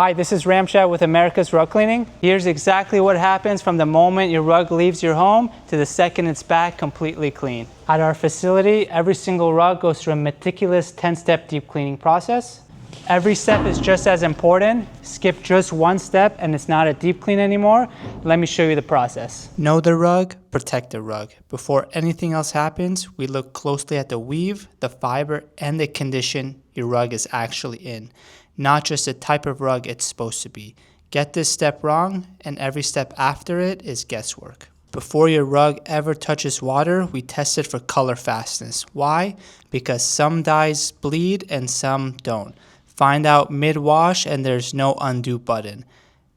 Hi, this is Ramchat with America's Rug Cleaning. Here's exactly what happens from the moment your rug leaves your home to the second it's back completely clean. At our facility, every single rug goes through a meticulous 10-step deep cleaning process. Every step is just as important. Skip just one step and it's not a deep clean anymore. Let me show you the process. Know the rug, protect the rug. Before anything else happens, we look closely at the weave, the fiber, and the condition your rug is actually in. Not just the type of rug it's supposed to be. Get this step wrong, and every step after it is guesswork. Before your rug ever touches water, we test it for color fastness. Why? Because some dyes bleed and some don't. Find out mid-wash and there's no undo button.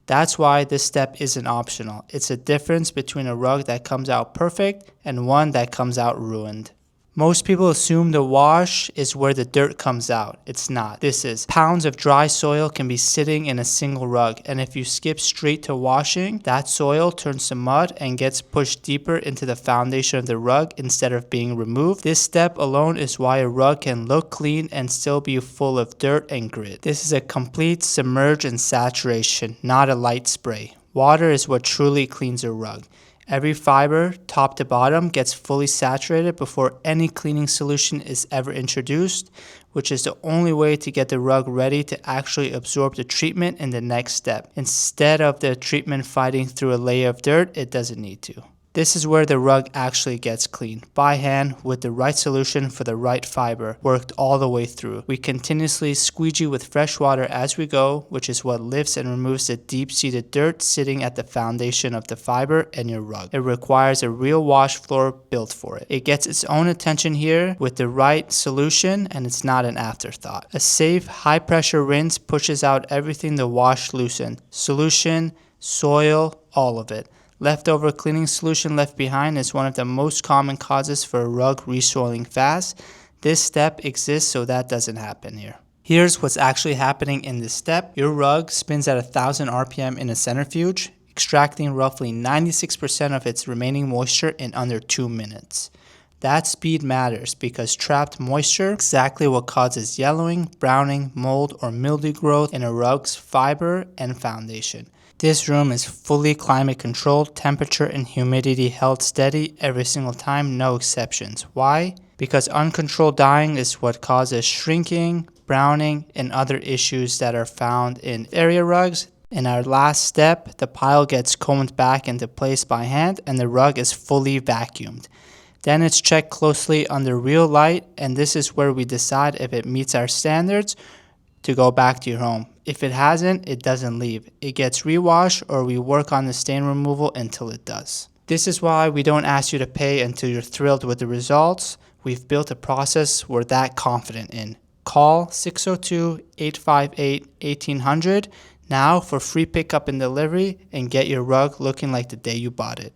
That's why this step isn't optional. It's a difference between a rug that comes out perfect and one that comes out ruined. Most people assume the wash is where the dirt comes out. It's not. This is. Pounds of dry soil can be sitting in a single rug, and if you skip straight to washing, that soil turns to mud and gets pushed deeper into the foundation of the rug instead of being removed. This step alone is why a rug can look clean and still be full of dirt and grit. This is a complete submerge and saturation, not a light spray. Water is what truly cleans a rug. Every fiber, top to bottom, gets fully saturated before any cleaning solution is ever introduced, which is the only way to get the rug ready to actually absorb the treatment in the next step. Instead of the treatment fighting through a layer of dirt, it doesn't need to. This is where the rug actually gets cleaned, by hand with the right solution for the right fiber, worked all the way through. We continuously squeegee with fresh water as we go, which is what lifts and removes the deep-seated dirt sitting at the foundation of the fiber and your rug. It requires a real wash floor built for it. It gets its own attention here with the right solution, and it's not an afterthought. A safe, high-pressure rinse pushes out everything the wash loosened. Solution, soil, all of it. Leftover cleaning solution left behind is one of the most common causes for a rug resoiling fast. This step exists so that doesn't happen here. Here's what's actually happening in this step. Your rug spins at 1000 RPM in a centrifuge, extracting roughly 96% of its remaining moisture in under 2 minutes. That speed matters because trapped moisture is exactly what causes yellowing, browning, mold, or mildew growth in a rug's fiber and foundation. This room is fully climate controlled, temperature and humidity held steady every single time, no exceptions. Why? Because uncontrolled dyeing is what causes shrinking, browning, and other issues that are found in area rugs. In our last step, the pile gets combed back into place by hand and the rug is fully vacuumed. Then it's checked closely under real light, and this is where we decide if it meets our standards to go back to your home. If it hasn't, it doesn't leave. It gets rewashed or we work on the stain removal until it does. This is why we don't ask you to pay until you're thrilled with the results. We've built a process we're that confident in. Call 602-858-1800 now for free pickup and delivery and get your rug looking like the day you bought it.